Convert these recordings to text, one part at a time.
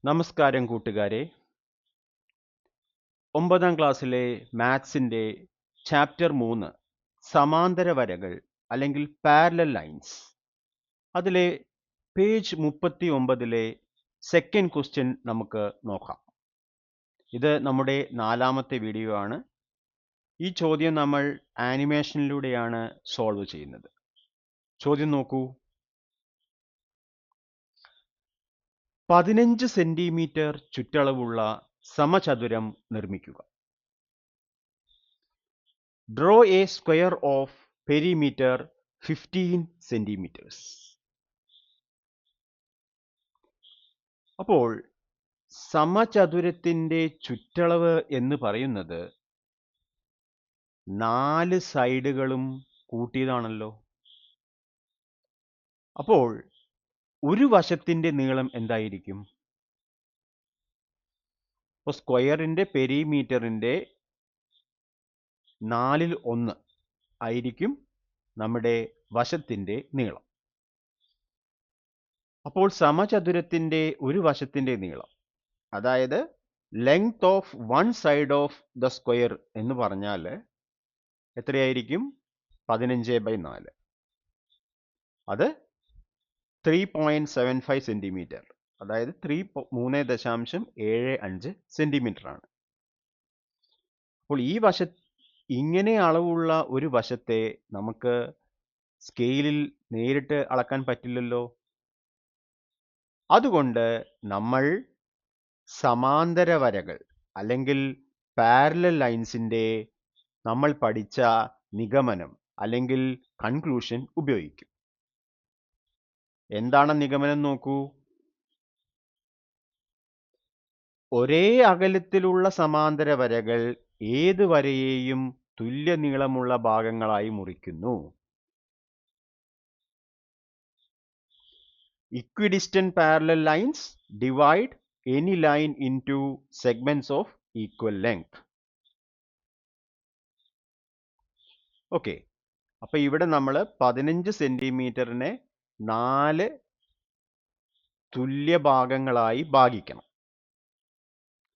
നമസ്കാരം കൂട്ടുകാരെ. 9ാം ക്ലാസ്സിലെ മാത്സിൻ്റെ ചാപ്റ്റർ 3 സമാന്തര വരകൾ അല്ലെങ്കിൽ പാരലൽ ലൈൻസ്, അതിലെ പേജ് 39-ലെ സെക്കൻഡ് ക്വസ്റ്റ്യൻ നമുക്ക് നോക്കാം. ഇത് നമ്മുടെ 4ാമത്തെ വീഡിയോ ആണ്. ഈ ചോദ്യം നമ്മൾ ആനിമേഷനിലൂടെയാണ് സോൾവ് ചെയ്യുന്നത്. ചോദ്യം നോക്കൂ. 15 സെന്റിമീറ്റർ ചുറ്റളവുള്ള സമചതുരം നിർമ്മിക്കുക. Draw a square of perimeter 15 centimeters. അപ്പോൾ സമചതുരത്തിൻ്റെ ചുറ്റളവ് എന്ന് പറയുന്നത് 4 സൈഡുകളും കൂട്ടിയതാണല്ലോ. അപ്പോൾ ഒരു വശത്തിൻ്റെ നീളം എന്തായിരിക്കും? അപ്പോൾ സ്ക്വയറിൻ്റെ പെരിമീറ്ററിൻ്റെ 1/4 ആയിരിക്കും നമ്മുടെ വശത്തിൻ്റെ നീളം. അപ്പോൾ സമചതുരത്തിൻ്റെ ഒരു വശത്തിൻ്റെ നീളം, അതായത് length of one side of the square എന്ന് പറഞ്ഞാൽ എത്രയായിരിക്കും? 15/4. അത് 3.75 സെന്റിമീറ്റർ, അതായത് 3.75 സെന്റിമീറ്റർ ആണ്. അപ്പോൾ ഈ ഇങ്ങനെ അളവുള്ള ഒരു വശത്തെ നമുക്ക് സ്കെയിലിൽ നേരിട്ട് അളക്കാൻ പറ്റില്ലല്ലോ. അതുകൊണ്ട് നമ്മൾ സമാന്തര വരകൾ അല്ലെങ്കിൽ പാരലൽ ലൈൻസിൻ്റെ നമ്മൾ പഠിച്ച നിഗമനം അല്ലെങ്കിൽ കൺക്ലൂഷൻ ഉപയോഗിക്കും. എന്താണ് നിഗമനം നോക്കൂ. ഒരേ അകലത്തിലുള്ള സമാന്തര വരകൾ ഏത് വരയെയും തുല്യ നീളമുള്ള ഭാഗങ്ങളായി മുറിക്കുന്നു. Equidistant parallel lines divide any line into segments of equal length. Okay, അപ്പോൾ ഇവിടെ നമ്മൾ 15 സെന്റിമീറ്ററിനെ 4 തുല്യ ഭാഗങ്ങളായി ഭാഗിക്കണം.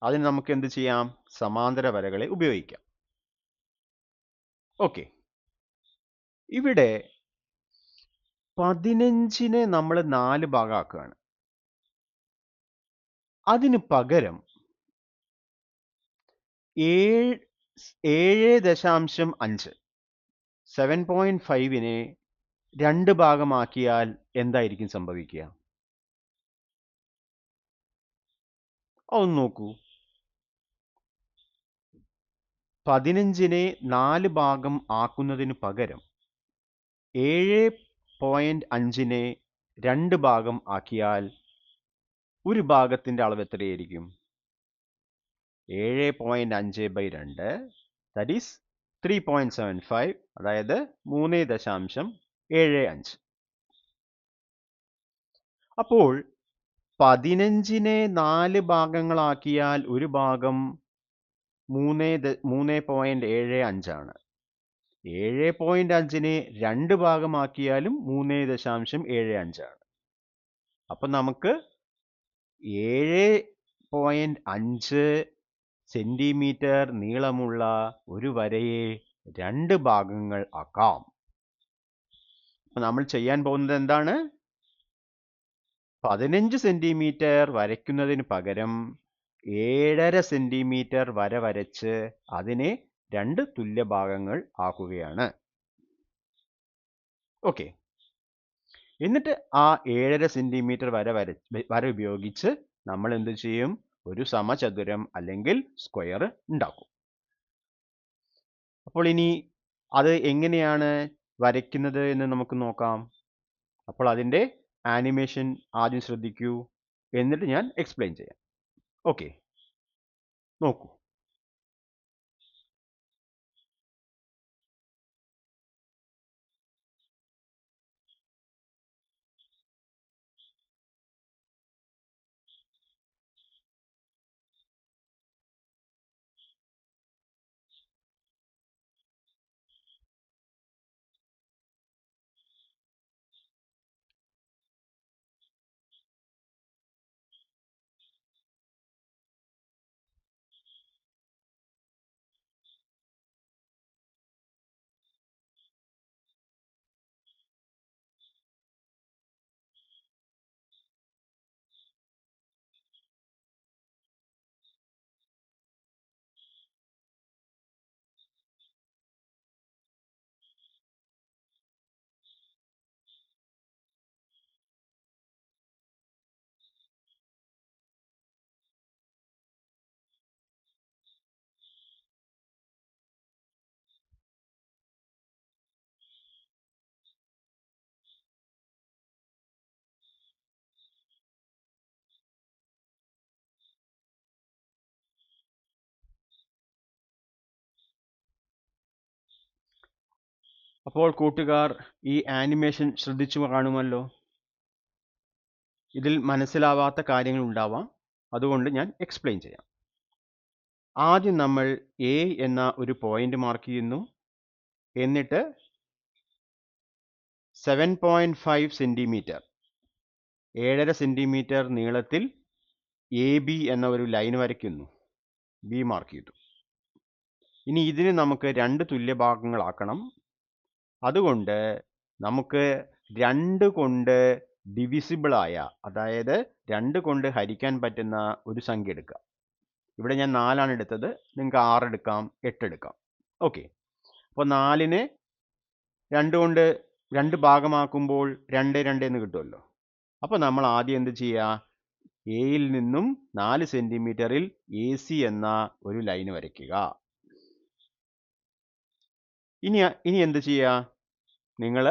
അതിന് നമുക്ക് എന്ത് ചെയ്യാം? സമാന്തര വരകളെ ഉപയോഗിക്കാം. ഓക്കെ, ഇവിടെ 15നെ നമ്മൾ 4 ഭാഗമാക്കുകയാണ്. അതിന് പകരം 7.5 7.5നെ 2 ഭാഗമാക്കിയാൽ എന്തായിരിക്കും സംഭവിക്കുക? ഒന്ന് നോക്കൂ. 15നെ 4 ഭാഗം ആക്കുന്നതിന് പകരം 7.5നെ 2 ഭാഗം ആക്കിയാൽ ഒരു ഭാഗത്തിൻ്റെ അളവ് എത്രയായിരിക്കും? 7.5/2, that is 3.75, അതായത് 3.75. അപ്പോൾ 15നെ 4 ഭാഗങ്ങളാക്കിയാൽ ഒരു ഭാഗം 3.75 ആണ്. 7.5നെ 2 ഭാഗമാക്കിയാലും 3.75 ആണ്. അപ്പം നമുക്ക് 7.5 സെന്റിമീറ്റർ നീളമുള്ള ഒരു വരയെ 2 ഭാഗങ്ങൾ ആക്കാം. അപ്പം നമ്മൾ ചെയ്യാൻ പോകുന്നത് എന്താണ്? 15 സെന്റിമീറ്റർ വരയ്ക്കുന്നതിന് പകരം 7.5 സെന്റിമീറ്റർ വര വരച്ച് അതിനെ 2 തുല്യ ഭാഗങ്ങൾ ആക്കുകയാണ്. ഓക്കെ, എന്നിട്ട് ആ 7.5 സെന്റിമീറ്റർ വര ഉപയോഗിച്ച് നമ്മൾ എന്ത് ചെയ്യും? ഒരു സമചതുരം അല്ലെങ്കിൽ സ്ക്വയർ ഉണ്ടാക്കും. അപ്പോൾ ഇനി അത് എങ്ങനെയാണ് വരയ്ക്കുന്നത് എന്ന് നമുക്ക് നോക്കാം. അപ്പോൾ അതിൻ്റെ ആനിമേഷൻ ആദ്യം ശ്രദ്ധിക്കൂ, എന്നിട്ട് ഞാൻ എക്സ്പ്ലെയിൻ ചെയ്യാം. ഓക്കെ, നോക്കൂ. അപ്പോൾ കൂട്ടുകാർ ഈ ആനിമേഷൻ ശ്രദ്ധിച്ചു കാണുമല്ലോ. ഇതിൽ മനസ്സിലാവാത്ത കാര്യങ്ങൾ ഉണ്ടാവാം, അതുകൊണ്ട് ഞാൻ എക്സ്പ്ലെയിൻ ചെയ്യാം. ആദ്യം നമ്മൾ എ എന്ന ഒരു പോയിന്റ് മാർക്ക് ചെയ്യുന്നു. എന്നിട്ട് 7.5 സെന്റിമീറ്റർ 7.5 സെന്റിമീറ്റർ നീളത്തിൽ എ ബി എന്ന ഒരു ലൈൻ വരയ്ക്കുന്നു. ബി മാർക്ക് ചെയ്തു. ഇനി ഇതിന് നമുക്ക് രണ്ട് തുല്യ ഭാഗങ്ങളാക്കണം. അതുകൊണ്ട് നമുക്ക് 2 കൊണ്ട് ഡിവിസിബിളായ, അതായത് 2 കൊണ്ട് ഹരിക്കാൻ പറ്റുന്ന ഒരു സംഖ്യ എടുക്കുക. ഇവിടെ ഞാൻ 4 എടുത്തത്, നിങ്ങൾക്ക് 6 എടുക്കാം, 8 എടുക്കാം. ഓക്കെ. അപ്പോൾ 4നെ 2 കൊണ്ട് 2 ഭാഗമാക്കുമ്പോൾ 2 2 എന്ന് കിട്ടുമല്ലോ. അപ്പോൾ നമ്മൾ ആദ്യം എന്ത് ചെയ്യുക? എയിൽ നിന്നും 4 സെന്റിമീറ്ററിൽ എ സി എന്ന ഒരു ലൈൻ വരയ്ക്കുക. ഇനി എന്ത് ചെയ്യുക? നിങ്ങൾ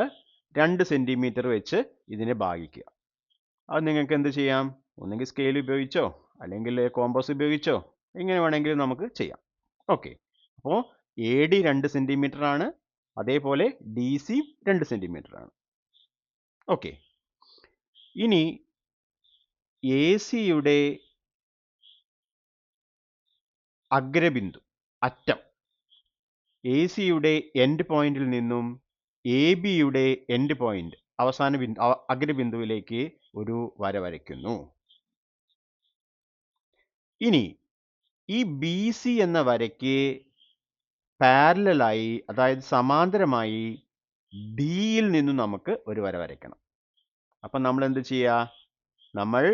2 സെന്റിമീറ്റർ വെച്ച് ഇതിനെ ഭാഗിക്കുക. അത് നിങ്ങൾക്ക് എന്ത് ചെയ്യാം? ഒന്നെങ്കിൽ സ്കെയിൽ ഉപയോഗിച്ചോ അല്ലെങ്കിൽ കോമ്പസ് ഉപയോഗിച്ചോ എങ്ങനെ വേണമെങ്കിലും നമുക്ക് ചെയ്യാം. ഓക്കെ. അപ്പോൾ എ ഡി 2 സെന്റിമീറ്റർ ആണ്, അതേപോലെ ഡി സി 2 സെന്റിമീറ്റർ ആണ്. ഓക്കെ. ഇനി എ സിയുടെ അഗ്രബിന്ദു, അറ്റം, എ സിയുടെ എൻഡ് പോയിന്റിൽ നിന്നും എ ബിയുടെ എൻഡ് പോയിന്റ്, അവസാന അഗ്രബിന്ദുവിലേക്ക് ഒരു വര വരയ്ക്കുന്നു. ഇനി ഈ ബി സി എന്ന വരയ്ക്ക് പാരലലായി, അതായത് സമാന്തരമായി ഡിയിൽ നിന്നും നമുക്ക് ഒരു വര വരയ്ക്കണം. അപ്പം നമ്മൾ എന്ത് ചെയ്യുക? നമ്മൾ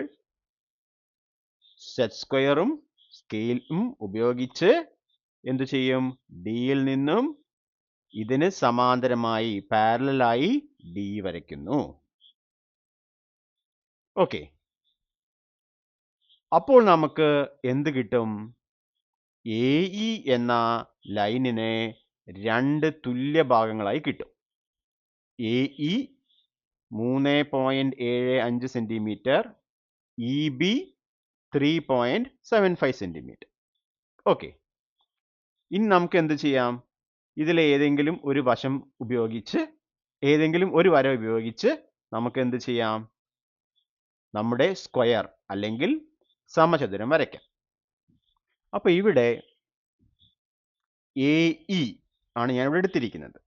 സെറ്റ് സ്ക്വയറും സ്കെയിലും ഉപയോഗിച്ച് എന്തു ചെയ്യും? ഡിയിൽ നിന്നും ഇതിന് സമാന്തരമായി പാരലലായി ഡി വരയ്ക്കുന്നു. ഓക്കെ. അപ്പോൾ നമുക്ക് എന്ത് കിട്ടും? എ ഇ എന്ന ലൈനിനെ 2 തുല്യ ഭാഗങ്ങളായി കിട്ടും. A E 3.75 centimetre, E B 3.75 centimetre. Okay. ഇനി നമുക്ക് എന്ത് ചെയ്യാം? ഇതിലെ ഏതെങ്കിലും ഒരു വശം ഉപയോഗിച്ച്, ഏതെങ്കിലും ഒരു വര ഉപയോഗിച്ച് നമുക്ക് എന്ത് ചെയ്യാം? നമ്മുടെ സ്ക്വയർ അല്ലെങ്കിൽ സമചതുരം വരയ്ക്കാം. അപ്പോൾ ഇവിടെ എ ഇ ആണ് ഞാൻ ഇവിടെ എടുത്തിരിക്കുന്നത്.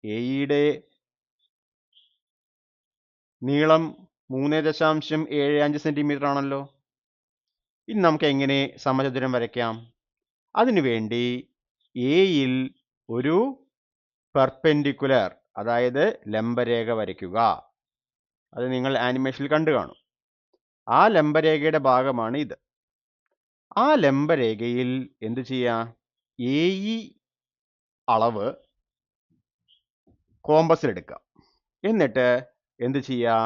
എ ഇയുടെ നീളം 3.75 സെന്റിമീറ്റർ ആണല്ലോ. ഇനി നമുക്ക് എങ്ങനെ സമചതുരം വരയ്ക്കാം? അതിനുവേണ്ടി എയിൽ ഒരു പെർപെൻഡിക്കുലർ, അതായത് ലംബരേഖ വരയ്ക്കുക. അത് നിങ്ങൾ ആനിമേഷനിൽ കണ്ടു കാണും. ആ ലംബരേഖയുടെ ഭാഗമാണ് ഇത്. ആ ലംബരേഖയിൽ എന്ത് ചെയ്യാം? എ ഇ അളവ് കോമ്പസിൽ എടുക്കുക. എന്നിട്ട് എന്ത് ചെയ്യുക?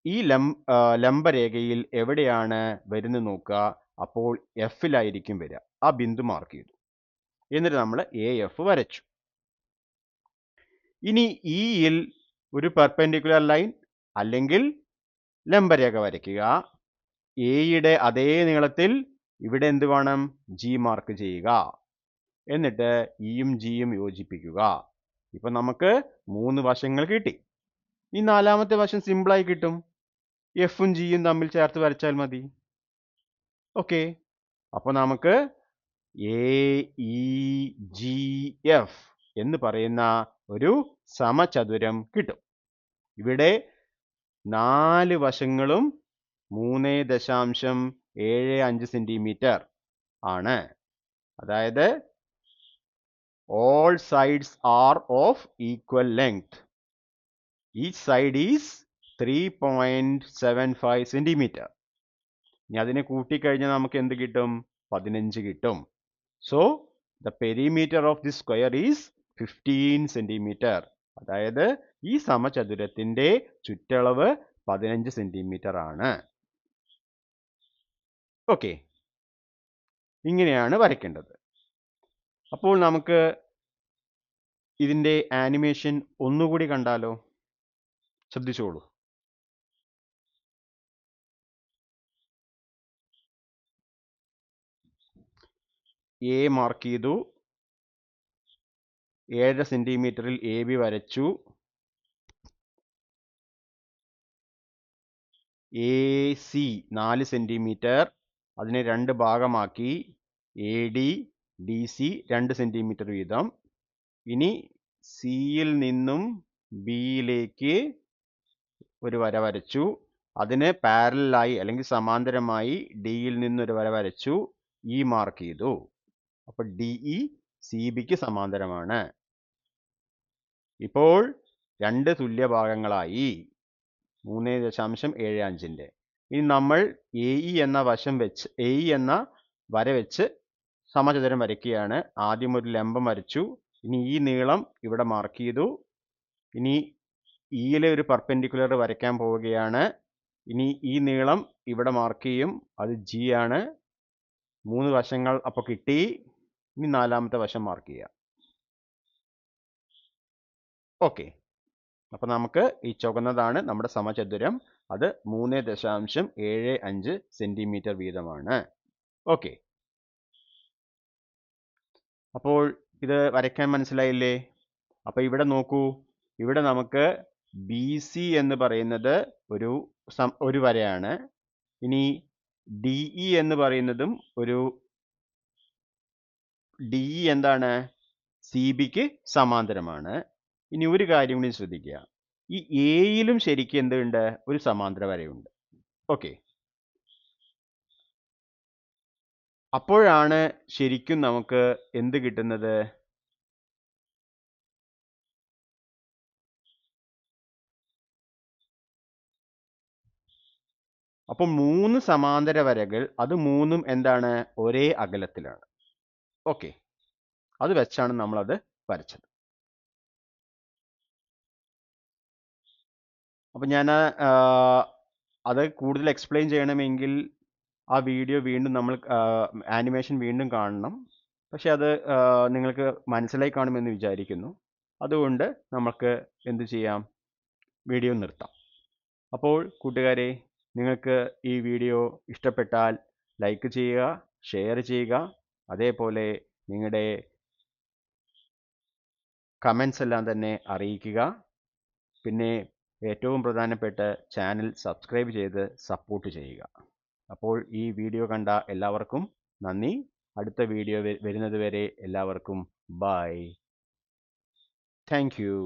ഈ ലംബരേഖയിൽ എവിടെയാണ് വരുന്നത് നോക്കുക. അപ്പോൾ എഫിലായിരിക്കും വരിക. ആ ബിന്ദു മാർക്ക് ചെയ്തു. എന്നിട്ട് നമ്മൾ എ എഫ് വരച്ചു. ഇനി ഇയിൽ ഒരു പെർപെൻഡിക്കുലർ ലൈൻ അല്ലെങ്കിൽ ലംബരേഖ വരയ്ക്കുക. എയുടെ അതേ നീളത്തിൽ ഇവിടെ എന്ത് വേണം? ജി മാർക്ക് ചെയ്യുക. എന്നിട്ട് ഇയും ജിയും യോജിപ്പിക്കുക. ഇപ്പൊ നമുക്ക് 3 വശങ്ങൾ കിട്ടി. ഈ 4ാമത്തെ വശം സിമ്പിളായി കിട്ടും. എഫും ജിയും തമ്മിൽ ചേർത്ത് വരച്ചാൽ മതി. ഓക്കെ. അപ്പോൾ നമുക്ക് എ ഇ ജി എഫ് എന്ന് പറയുന്ന ഒരു സമചതുരം കിട്ടും. ഇവിടെ 4 വശങ്ങളും 3.75 സെന്റിമീറ്റർ ആണ്. അതായത് all sides are of equal length. Each side is 3.75 centimetre. ഇനി അതിനെ കൂട്ടിക്കഴിഞ്ഞാൽ നമുക്ക് എന്ത് കിട്ടും? 15 കിട്ടും. So the perimeter of this square is 15 centimetre. അതായത് ഈ സമചതുരത്തിന്റെ ചുറ്റളവ് 15 സെന്റിമീറ്റർ ആണ്. ഓക്കെ. ഇങ്ങനെയാണ് വരയ്ക്കേണ്ടത്. അപ്പോൾ നമുക്ക് ഇതിന്റെ ആനിമേഷൻ ഒന്നുകൂടി കണ്ടാലോ? ശ്രദ്ധിച്ചോളൂ. എ മാർക്ക് ചെയ്തു, 7.5 സെൻറ്റിമീറ്ററിൽ എ ബി വരച്ചു. എ സി 4 സെൻറ്റിമീറ്റർ, അതിനെ 2 ഭാഗമാക്കി. A D D C 2 centimetre വീതം. ഇനി സിയിൽ നിന്നും ബിയിലേക്ക് ഒരു വര വരച്ചു. അതിന് പാരലായി അല്ലെങ്കിൽ സമാന്തരമായി ഡിയിൽ നിന്നൊരു വര വരച്ചു. ഇ മാർക്ക് ചെയ്തു. അപ്പോൾ DE CBക്ക് സമാന്തരമാണ്. ഇപ്പോൾ 2 തുല്യ ഭാഗങ്ങളായി 3.75ന്റെ. ഇനി നമ്മൾ AE എന്ന വശം വെച്ച് AE എന്ന വര വെച്ച് സമചതുരം വരയ്ക്കുകയാണ്. ആദ്യം ഒരു ലംബം വരച്ചു. ഇനി ഈ നീളം ഇവിടെ മാർക്ക് ചെയ്തു. ഇനി ഇയിലെ ഒരു പെർപെൻഡിക്കുലർ വരയ്ക്കാൻ പോവുകയാണ്. ഇനി ഈ നീളം ഇവിടെ മാർക്ക് ചെയ്യും. അത് G ആണ്. 3 വശങ്ങൾ അപ്പോൾ കിട്ടി. ഇനി 4ാമത്തെ വശം മാർക്ക് ചെയ്യാം. ഓക്കെ, അപ്പോൾ നമുക്ക് ഈ ചുവന്നതാണ് നമ്മുടെ സമചതുരം. അത് 3.75 സെൻറ്റിമീറ്റർ വീതമാണ്. ഓക്കെ, അപ്പോൾ ഇത് വരയ്ക്കാൻ മനസ്സിലായില്ലേ? അപ്പോൾ ഇവിടെ നോക്കൂ, ഇവിടെ നമുക്ക് BC എന്ന് പറയുന്നത് ഒരു വരയാണ്. ഇനി DE എന്ന് പറയുന്നതും DE എന്താണ്? CBക്ക് സമാന്തരമാണ്. ഇനി ഒരു കാര്യം കൂടി ശ്രദ്ധിക്കുക, ഈ എയിലും ശരിക്കും എന്തുണ്ട്? ഒരു സമാന്തര വരയുണ്ട്. ഓക്കെ, അപ്പോഴാണ് ശരിക്കും നമുക്ക് എന്ത് കിട്ടുന്നത്? അപ്പോൾ 3 സമാന്തര വരകൾ, അത് 3ഉം എന്താണ്? ഒരേ അകലത്തിലാണ്. ഓക്കെ, അത് വെച്ചാണ് നമ്മളത് വരച്ചത്. അപ്പം ഞാൻ അത് കൂടുതൽ എക്സ്പ്ലെയിൻ ചെയ്യണമെങ്കിൽ ആ വീഡിയോ വീണ്ടും നമ്മൾ ആനിമേഷൻ വീണ്ടും കാണണം. പക്ഷെ അത് നിങ്ങൾക്ക് മനസ്സിലായി കാണുമെന്ന് വിചാരിക്കുന്നു. അതുകൊണ്ട് നമുക്ക് എന്ത് ചെയ്യാം? വീഡിയോ നിർത്താം. അപ്പോൾ കൂട്ടുകാരെ, നിങ്ങൾക്ക് ഈ വീഡിയോ ഇഷ്ടപ്പെട്ടാൽ ലൈക്ക് ചെയ്യുക, ഷെയർ ചെയ്യുക. അതേപോലെ നിങ്ങളുടെ കമൻസ് എല്ലാം തന്നെ അറിയിക്കുക. പിന്നെ ഏറ്റവും പ്രധാനപ്പെട്ട ചാനൽ സബ്സ്ക്രൈബ് ചെയ്ത് സപ്പോർട്ട് ചെയ്യുക. അപ്പോൾ ഈ വീഡിയോ കണ്ട എല്ലാവർക്കും നന്ദി. അടുത്ത വീഡിയോ വരുന്നത് വരെ എല്ലാവർക്കും ബൈ. Thank you.